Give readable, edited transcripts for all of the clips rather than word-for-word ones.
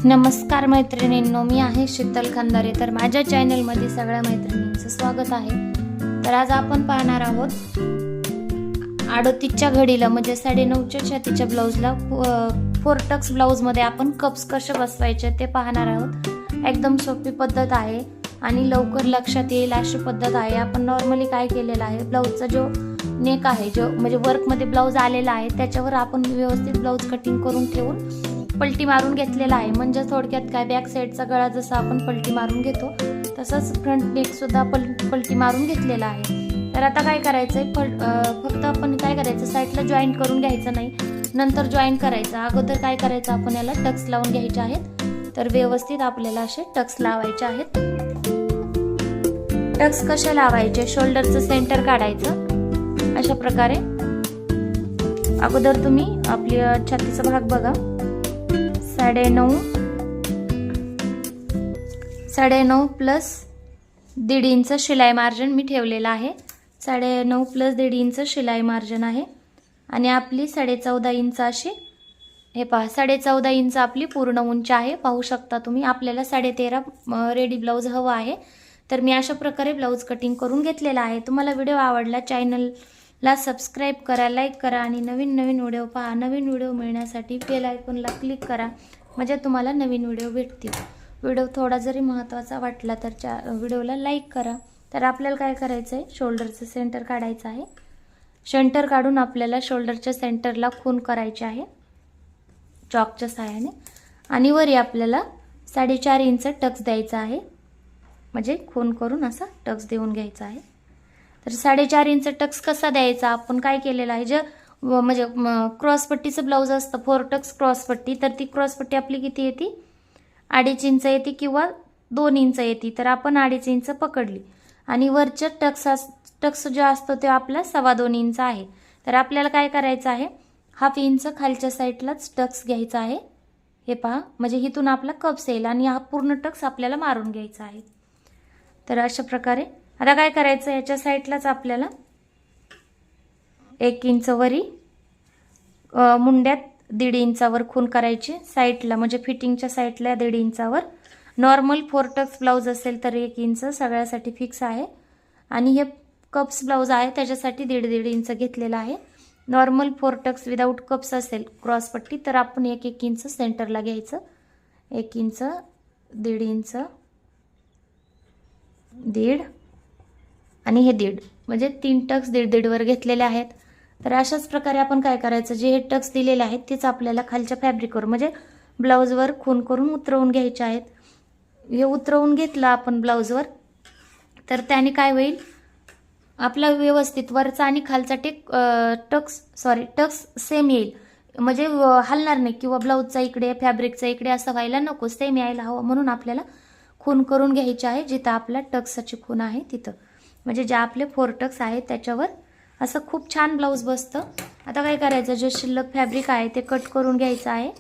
नमस्कार मैत्रिणींनो, मी आहे शीतल खंदारे. तर माझ्या चॅनलमध्ये सगळ्या मैत्रिणींचं स्वागत आहे. तर आज आपण पाहणार आहोत 38च्या घडीला म्हणजे 9.5च्या छातीच्या ब्लाऊजला 4 टक्स ब्लाऊजमध्ये आपण कप्स कसे बसवायचे ते पाहणार आहोत. एकदम सोपी पद्धत आहे आणि लवकर लक्षात येईल अशी पद्धत आहे. आपण नॉर्मली काय केलेलं आहे, ब्लाऊजचा जो नेक आहे, जो म्हणजे वर्कमध्ये ब्लाऊज आलेला आहे त्याच्यावर आपण व्यवस्थित ब्लाऊज कटिंग करून ठेवून पलटी मारून घेतलेला आहे. म्हणजे थोडक्यात काय, बॅक साईडचा गळा जसा आपण पलटी मारून घेतो तसंच फ्रंट नेक सुद्धा पलटी मारून घेतलेला आहे. तर आता काय करायचंय, फक्त आपण काय करायचं, साईडला जॉईंट करून घ्यायचं नाही, नंतर जॉईंट करायचं. अगोदर काय करायचं, आपण याला टक्स लावून घ्यायचे आहेत. तर व्यवस्थित आपल्याला असे टक्स लावायचे आहेत. टक्स कसे लावायचे, शोल्डरचं सेंटर काढायचं अशा प्रकारे. अगोदर तुम्ही आपली छातीचा भाग बघा, 9.5 प्लस 1.5 इंच शिलाई मार्जिन मी ठेवलेला आहे. 9.5 प्लस 1.5 इंच शिलाई मार्जिन आहे आणि आपली 14.5 इंच अशी, हे पहा 14.5 इंच आपली पूर्ण उंची आहे. पाहू शकता तुम्ही. आपल्याला 13.5 रेडी ब्लाऊज हवा आहे. तर मी अशा प्रकारे ब्लाऊज कटिंग करून घेतलेला आहे. तुम्हाला व्हिडिओ आवडला, चॅनलला सबस्क्राईब करा, लाईक करा आणि नवीन व्हिडिओ पहा. नवीन व्हिडिओ मिळण्यासाठी बेल आयकॉनला क्लिक करा, म्हणजे तुम्हाला नवीन व्हिडिओ भेटतील. व्हिडिओ थोडा जरी महत्त्वाचा वाटला तर व्हिडिओला लाईक करा. तर आपल्याला काय करायचं आहे, शोल्डरचं सेंटर काढायचं आहे. सेंटर काढून आपल्याला शोल्डरच्या सेंटरला खून करायची आहे चॉकच्या सहाय्याने आणि वरी आपल्याला 4.5 इंच टक्स द्यायचा आहे. म्हणजे खून करून असा टक्स देऊन घ्यायचा आहे. तर 4.5 इंच टक्स कसा द्यायचा, आपण काय केलेलं आहे, जे म्हणजे क्रॉसपट्टीचं ब्लाऊज असतं 4 टक्स क्रॉसपट्टी, तर ती क्रॉसपट्टी आपली किती येते, 2.5 इंच येते किंवा 2 इंच येते. तर आपण 2.5 इंच पकडली आणि वरच्या टक्स जो असतो तो आपला 2.25 इंच आहे. तर आपल्याला काय करायचं आहे, 1/2 इंच खालच्या साईडलाच टक्स घ्यायचा आहे. हे पहा, म्हणजे इथून आपला कप्स येईल आणि हा पूर्ण टक्स आपल्याला मारून घ्यायचा आहे. तर अशा प्रकारे आता काय करायचं, याच्या साईडलाच आपल्याला 1 इंच वरी, मुंड्यात 1.5 इंचावर खून करायची साईडला, म्हणजे फिटिंगच्या साईडला 1.5 इंचावर. नॉर्मल 4 टक्स ब्लाऊज असेल तर 1 इंच सगळ्यासाठी फिक्स आहे आणि हे कप्स ब्लाऊज आहे त्याच्यासाठी 1.5 इंच घेतलेला आहे. नॉर्मल 4 टक्स विदाऊट कप्स असेल क्रॉसपट्टी तर आपण 1 इंच सेंटरला घ्यायचं. 1 इंच, 1.5 इंच, 1.5 आणि हे 1.5, म्हणजे 3 टक्स 1.5 वर घेतलेले आहेत. तर अशाच प्रकारे आपण काय करायचं, जे हे टक्स दिलेले आहेत तेच आपल्याला खालच्या फॅब्रिकवर म्हणजे ब्लाऊजवर खून करून उतरवून घ्यायचे आहेत. हे उतरवून घेतलं आपण ब्लाऊजवर तर त्याने काय होईल, आपला व्यवस्थित वरचा आणि खालचा टक्स सेम येईल, म्हणजे हलणार नाही किंवा ब्लाऊजचा इकडे फॅब्रिकचा इकडे असं व्हायला नको, सेम यायला हवं. म्हणून आपल्याला खून करून घ्यायचे आहे जिथं आपला टक्साची खून आहे तिथं, म्हणजे जे आपले 4 टक्स आहेत त्याच्यावर असं खूप छान ब्लाऊज बसतं. आता काय करायचं, जे शिल्लक फॅब्रिक आहे ते कट करून घ्यायचं आहे.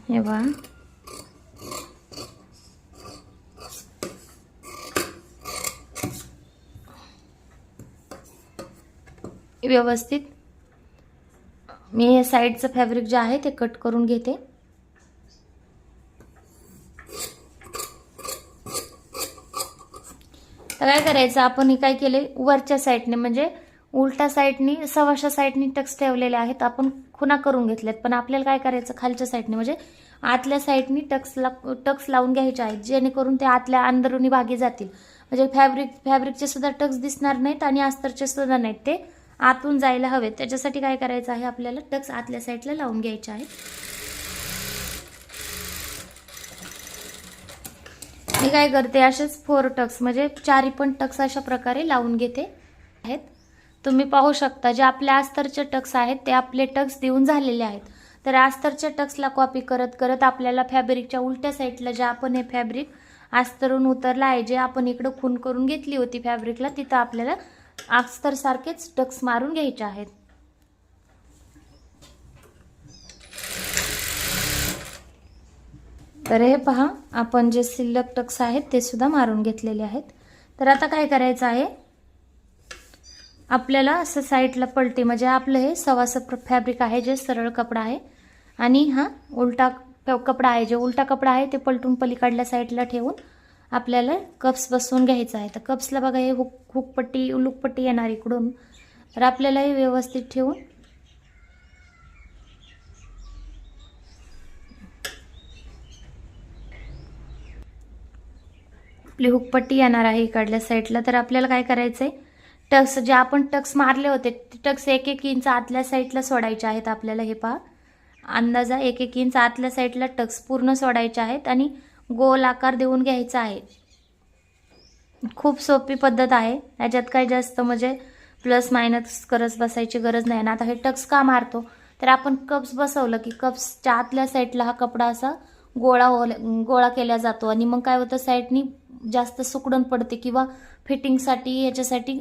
हे बघा, व्यवस्थित मी हे साईडचं फॅब्रिक जे आहे ते कट करून घेते. तर काय करायचं, आपण काय केले, वरच्या साईडने म्हणजे उलटा साईडनी 1.25 साईडनी टक्स ठेवलेले आहेत, आपण खुणा करून घेतल्यात. पण आपल्याला काय करायचं, खालच्या साईडने म्हणजे आतल्या साईडनी टक्स लावून घ्यायचे आहेत, जेणेकरून ते आतल्या अंदरुनी भागी जातील. म्हणजे फॅब्रिकचे सुद्धा टक्स दिसणार नाहीत आणि अस्तरचे सुद्धा नाहीत, ते आतून जायला हवेत. त्याच्यासाठी काय करायचं आहे, आपल्याला टक्स आतल्या साईडला लावून घ्यायचे आहेत. मी काय करते, असेच 4 टक्स म्हणजे 4 पण टक्स अशा प्रकारे लावून घेते आहेत. तुम्ही पाहू शकता, जे आपले अस्तरचे टक्स आहेत ते आपले टक्स देऊन झालेले आहेत. तर अस्तरच्या टक्सला कॉपी करत करत आपल्याला फॅब्रिकच्या उलट्या साईडला जे आपण हे फॅब्रिक अस्तरून उतरलं आहे, जे आपण इकडं खून करून घेतली होती फॅब्रिकला, तिथं आपल्याला अस्तर सारखेच टक्स मारून घ्यायचे आहेत. तर हे पहा, आपण जे शिल्लक टक्स आहेत ते सुद्धा मारून घेतलेले आहेत. तर आता काय करायचं आहे, आपल्याला असं साईडला पलटी म्हणजे आपलं हे सवासप फॅब्रिक आहे जे सरळ कपडा आहे आणि हा उलटा कपडा आहे, जे उलटा कपडा आहे ते पलटून पलीकडल्या साईडला ठेवून आपल्याला कप्स बसवून घ्यायचा आहे. तर कप्सला बघा हे हुकपट्टी लुकपट्टी येणार इकडून, तर आपल्याला हे व्यवस्थित ठेवून आपली हुकपट्टी येणार आहे इकडल्या साईडला. तर आपल्याला काय करायचं आहे, टक्स जे आपण टक्स मारले होते ते टक्स 1-1 इंच आतल्या साईडला सोडायचे आहेत आपल्याला. हे पहा, अंदाजा 1-1 इंच आतल्या साईडला टक्स पूर्ण सोडायचे आहेत आणि गोल आकार देऊन घ्यायचा आहे. खूप सोपी पद्धत आहे, याच्यात काही जास्त म्हणजे प्लस मायनस करत बसायची गरज नाही ना. आता हे टक्स का मारतो, तर आपण कप्स बसवलं की कप्सच्या आतल्या साईडला हा कपडा असा गोळा केला जातो आणि मग काय होतं, साईडनी जास्त सुकडून पडते किंवा फिटिंगसाठी याच्यासाठी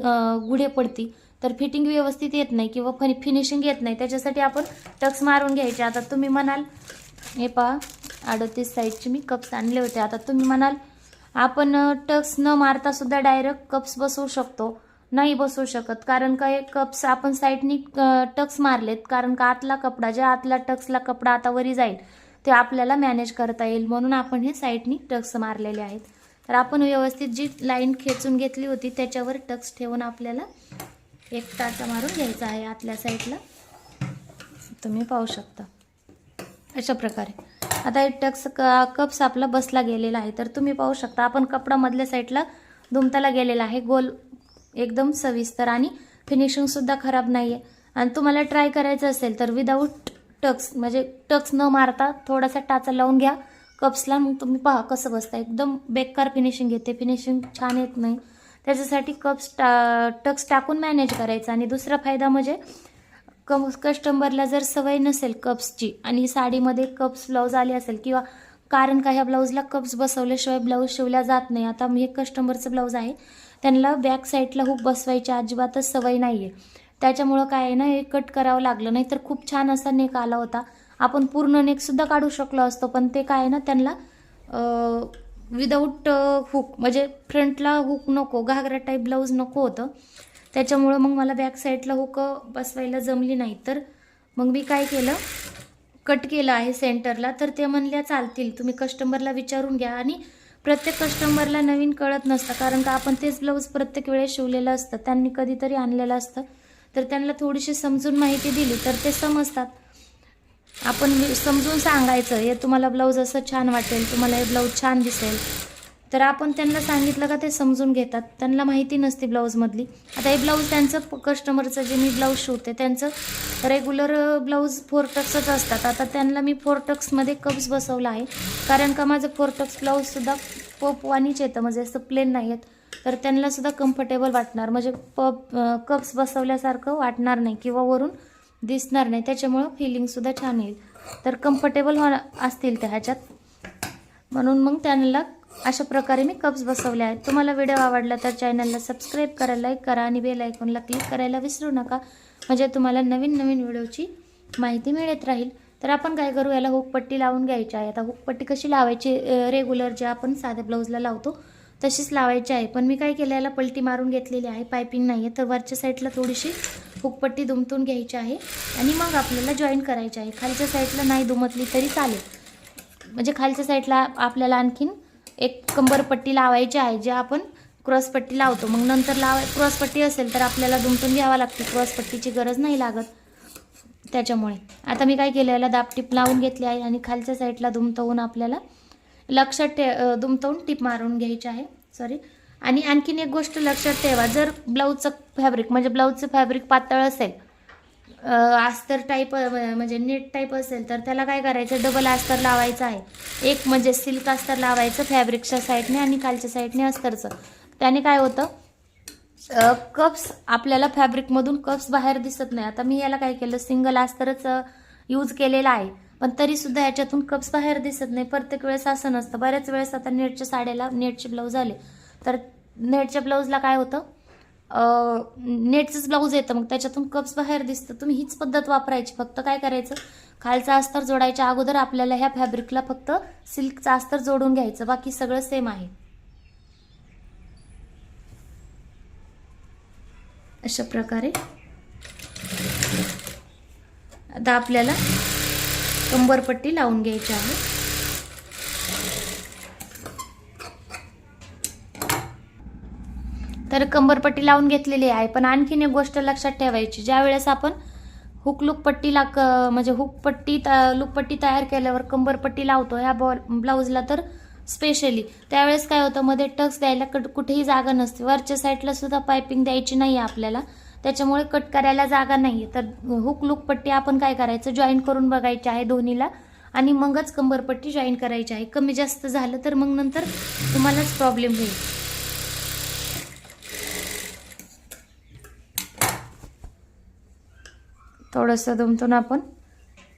गुढे पडती, तर फिटिंग व्यवस्थित येत नाही किंवा फिनिशिंग येत नाही. त्याच्यासाठी आपण टक्स मारून घ्यायचे. आता तुम्ही म्हणाल, हे पहा 38 साईजचे मी कप्स आणले होते. आता तुम्ही म्हणाल आपण टक्स न मारता सुद्धा डायरेक्ट कप्स बसवू शकतो. नाही बसवू शकत, कारण काय कप्स आपण साईडनी टक्स मारलेत, कारण का आतला कपडा, ज्या आतला टक्सला कपडा आता वरी जाईल ते आपल्याला मॅनेज करता येईल, म्हणून आपण हे साईडनी टक्स मारलेले आहेत. तर आपण व्यवस्थित जी लाईन खेचून घेतली होती त्याच्यावर टक्स ठेवून आपल्याला एक टाचा मारून घ्यायचा आहे आतल्या साईडला. तुम्ही पाहू शकता अशा प्रकारे. आता हे टक्स कप्स आपला बसला गेलेला आहे. तर तुम्ही पाहू शकता आपण कपडा मधल्या साईडला दुमताला गेलेला आहे, गोल एकदम सविस्तर, आणि फिनिशिंग सुद्धा खराब नाही आहे. आणि तुम्हाला ट्राय करायचं असेल तर विदाऊट टक्स म्हणजे टक्स न मारता थोडासा टाचा लावून घ्या कप्सला, मग तुम्ही पहा कसं बसतं. एकदम बेकार फिनिशिंग येते, फिनिशिंग छान येत नाही. त्याच्यासाठी टक्स टाकून मॅनेज करायचं. आणि दुसरा फायदा म्हणजे कस्टमरला जर सवय नसेल कप्सची आणि साडीमध्ये कप्स ब्लाऊज आले असेल, किंवा कारण का ह्या ब्लाऊजला कप्स बसवल्याशिवाय ब्लाऊज शिवल्या जात नाही. आता मी एक कस्टमरचं ब्लाऊज आहे, त्यांना बॅक साईडला हुक बसवायची अजिबातच सवय नाही आहे. त्याच्यामुळं काय आहे ना, हे कट करावं लागलं, नाही तर खूप छान असा नेक आला होता. आपण पूर्ण नेकसुद्धा काढू शकलो असतो, पण ते काय आहे ना, त्यांना विदाऊट हुक म्हणजे फ्रंटला हुक नको, घागरा टाईप ब्लाऊज नको होतं. त्याच्यामुळं मग मला बॅक साईडला हुक बसवायला जमली नाही. तर मग मी काय केलं, कट केलं आहे सेंटरला. तर ते म्हणल्या चालतील, तुम्ही कस्टमरला विचारून घ्या. आणि प्रत्येक कस्टमरला नवीन कळत नसतं, कारण का आपण तेच ब्लाऊज प्रत्येक वेळेस शिवलेलं असतं, त्यांनी कधीतरी आणलेलं असतं. तर त्यांना थोडीशी समजून माहिती दिली तर ते समजतात. आपण समजून सांगायचं, हे तुम्हाला ब्लाऊज असं छान वाटेल, तुम्हाला हे ब्लाऊज छान दिसेल, तर आपण त्यांना सांगितलं का ते समजून घेतात. त्यांना माहिती नसते ब्लाऊजमधली. आता हे ब्लाऊज त्यांचं कस्टमरचं जे मी ब्लाऊज शिवते त्यांचं रेग्युलर ब्लाऊज 4 टक्सच असतात. आता त्यांना मी 4 टक्समध्ये कप्स बसवला आहे, कारण का माझं 4 टक्स ब्लाऊजसुद्धा पपवानीच येतं, म्हणजे असं प्लेन नाही येत. तर त्यांनासुद्धा कम्फर्टेबल वाटणार, म्हणजे कप्स बसवल्यासारखं वाटणार नाही किंवा वरून दिसणार नाही. त्याच्यामुळं फिलिंगसुद्धा छान येईल, तर कम्फर्टेबल असतील त्या ह्याच्यात. म्हणून मग त्यांना अशा प्रकारे मी कप्स बसवले आहेत. तुम्हाला व्हिडिओ आवडला तर चॅनलला सबस्क्राईब करा, लाईक करा आणि बेल आयकॉनला क्लिक करायला विसरू नका, म्हणजे तुम्हाला नवीन नवीन व्हिडिओची माहिती मिळत राहील. तर आपण काय करू, याला हुकपट्टी लावून घ्यायची आहे. आता हुकपट्टी कशी लावायची, रेग्युलर जे आपण साध्या ब्लाऊजला लावतो तशीच लावायची आहे. पण मी काय केलं, याला पलटी मारून घेतलेली आहे, पायपिंग नाही आहे. तर वरच्या साईडला थोडीशी हुकपट्टी दुमतून घ्यायची आहे आणि मग आपल्याला जॉईन करायची आहे. खालच्या साईडला नाही दुमतली तरी चालेल, म्हणजे खालच्या साईडला आपल्याला आणखीन एक कंबरपट्टी लावायची आहे, जे आपण क्रॉसपट्टी लावतो. मग नंतर क्रॉसपट्टी असेल तर आपल्याला दुमतून घ्यावा लागते, क्रॉसपट्टीची गरज नाही लागत. त्याच्यामुळे आता मी काय केलं, याला दाबटीप लावून घेतली आहे आणि खालच्या साईडला दुमतवून आपल्याला लक्षात दुमतवून टिप मारून घ्यायची आहे. आणि आणखीन एक गोष्ट लक्षात ठेवा, जर ब्लाऊजचं फॅब्रिक म्हणजे ब्लाऊजचं फॅब्रिक पातळ असेल, अस्तर टाईप म्हणजे नेट टाईप असेल, तर त्याला काय करायचं, डबल अस्तर लावायचं आहे. एक म्हणजे सिल्क अस्तर लावायचं फॅब्रिकच्या साईडने आणि खालच्या साईडने अस्तरचं. त्याने काय होतं, कप्स आपल्याला फॅब्रिकमधून कप्स बाहेर दिसत नाही. आता मी याला काय केलं, सिंगल अस्तरच यूज केलेला आहे, पण तरीसुद्धा याच्यातून कप्स बाहेर दिसत नाही. प्रत्येक वेळेस असं नसतं. बऱ्याच वेळेस आता नेटच्या साड्याला नेटचे ब्लाऊज आले, तर नेटच्या ब्लाऊजला काय होतं, नेटचंच ब्लाऊज येतं, मग त्याच्यातून कप्स बाहेर दिसतं. तुम्ही हीच पद्धत वापरायची. फक्त काय करायचं, खालचा अस्तर जोडायच्या अगोदर आपल्याला ह्या फॅब्रिकला फक्त सिल्कचा अस्तर जोडून घ्यायचं, बाकी सगळं सेम आहे. अशा प्रकारे आता आपल्याला कंबरपट्टी लावून घ्यायची आहे. तर कंबरपट्टी लावून घेतलेली आहे. पण आणखीन एक गोष्ट लक्षात ठेवायची, ज्या वेळेस आपण हुक लूक पट्टीला म्हणजे लूकपट्टी तयार केल्यावर कंबरपट्टी लावतो ह्या ब्लाऊजला, तर स्पेशली त्यावेळेस काय होतं, मध्ये टक्स द्यायला कुठेही जागा नसते. वरच्या साईडला सुद्धा पायपिंग द्यायची नाही आपल्याला, त्याच्यामुळे कट करायला जागा नाही. तर हुक लूक पट्टी आपण काय करायचं, जॉईन करून बघायची आहे दोन्हीला आणि मगच कंबरपट्टी जॉईन करायची आहे. कमी जास्त झालं तर मग नंतर तुम्हालाच प्रॉब्लेम होईल. थोडंसं दमतून आपण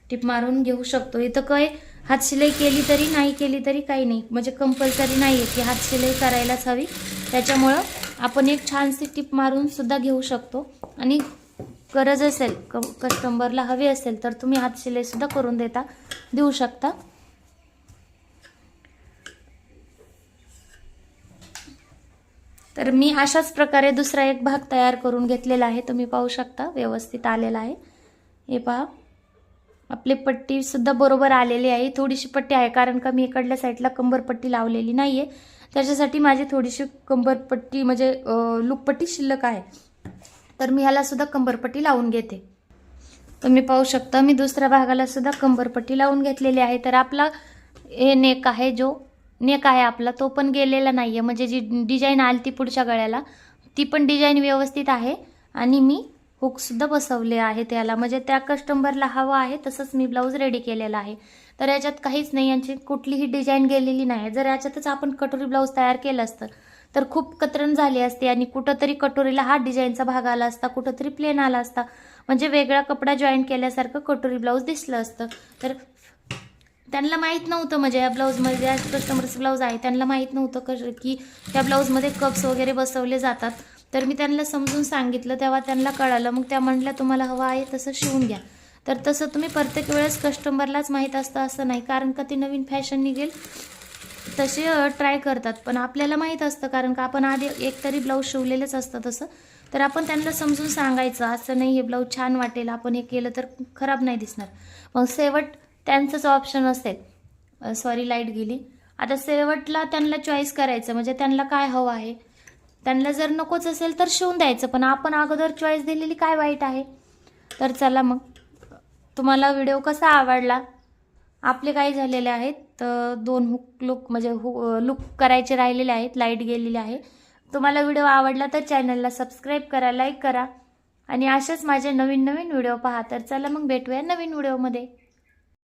टिप मारून घेऊ शकतो. इथं काय हात शिलाई केली तरी नाही केली तरी काही नाही, म्हणजे कंपल्सरी नाही आहे की हात शिलाई करायलाच हवी. त्याच्यामुळं आपण एक छानशी टिप मारून सुद्धा घेऊ शकतो. आणि गरज असेल कस्टमरला हवी असेल तर तुम्ही हात शिलाई सुद्धा करून देऊ शकता. तर मी अशाच प्रकारे दुसरा एक भाग तयार करून घेतलेला आहे. तुम्ही पाहू शकता व्यवस्थित आलेला आहे. हे पहा, आपली पट्टी सुद्धा बरोबर आलेली आहे. थोडीशी पट्टी आहे कारण का मी इकडल्या साईडला कंबरपट्टी लावलेली नाहीये, त्याच्यासाठी माझी थोडीशी कंबरपट्टी म्हणजे लूकपट्टी शिल्लक आहे. तर मी ह्याला सुद्धा कंबरपट्टी लावून घेते. तुम्ही पाहू शकता मी दुसऱ्या भागाला सुद्धा कंबरपट्टी लावून घेतलेली आहे. तर आपला हे नेक आहे आपला, तो पण गेलेला नाहीये, म्हणजे जी डिझाईन आली ती पुढच्या गळ्याला ती पण डिझाईन व्यवस्थित आहे. आणि मी हुक सुद्धा बसवले आहे त्याला, म्हणजे त्या कस्टमरला हवा आहे तसंच मी ब्लाऊज रेडी केलेला आहे. तर याच्यात काहीच नाही, यांची कुठलीही डिझाईन गेलेली नाही. जर याच्यातच आपण कटोरी ब्लाऊज तयार केलं असतं तर खूप कतरण झाली असते आणि कुठंतरी कटोरीला हा डिझाईनचा भाग आला असता, कुठंतरी प्लेन आला असता, म्हणजे वेगळा कपडा जॉईन केल्यासारखं कटोरी ब्लाऊज दिसलं असतं. तर त्यांना माहीत नव्हतं, म्हणजे या ब्लाऊजमध्ये ज्या कस्टमरचं ब्लाऊज आहे त्यांना माहीत नव्हतं की त्या ब्लाऊजमध्ये कप्स वगैरे बसवले जातात. तर मी त्यांना समजून सांगितलं, तेव्हा त्यांना कळालं. मग त्या म्हटल्या तुम्हाला हवं आहे तसं शिवून घ्या. तर तसं तुम्ही प्रत्येक वेळेस कस्टमरलाच माहीत असतं असं नाही, कारण का ती नवीन फॅशन निघेल तसे ट्राय करतात. पण आपल्याला माहीत असतं कारण का आपण आधी एक तरी ब्लाऊज शिवलेलंच असतं तसं. तर आपण त्यांना समजून सांगायचं, असं नाही हे ब्लाऊज छान वाटेल, आपण हे केलं तर खराब नाही दिसणार. मग शेवट त्यांचंच ऑप्शन असेल. सॉरी, लाईट गेली. आता शेवटला त्यांना चॉईस करायचं, म्हणजे त्यांना काय हवं आहे. त्यांना जर नकोच असेल तर शिवून द्यायचं, पण आपण अगोदर चॉईस दिलेली काय वाईट आहे. तर चला मग, तुम्हाला व्हिडिओ कसा आवडला. आपले काय झालेले आहेत तर 2 हुक लूक म्हणजे लूक करायचे राहिलेले आहेत, लाईट गेलेली आहे. तुम्हाला व्हिडिओ आवडला तर चॅनलला सबस्क्राईब करा, लाईक करा आणि असेच माझे नवीन व्हिडिओ पहा. तर चला मग भेटूया नवीन व्हिडिओमध्ये.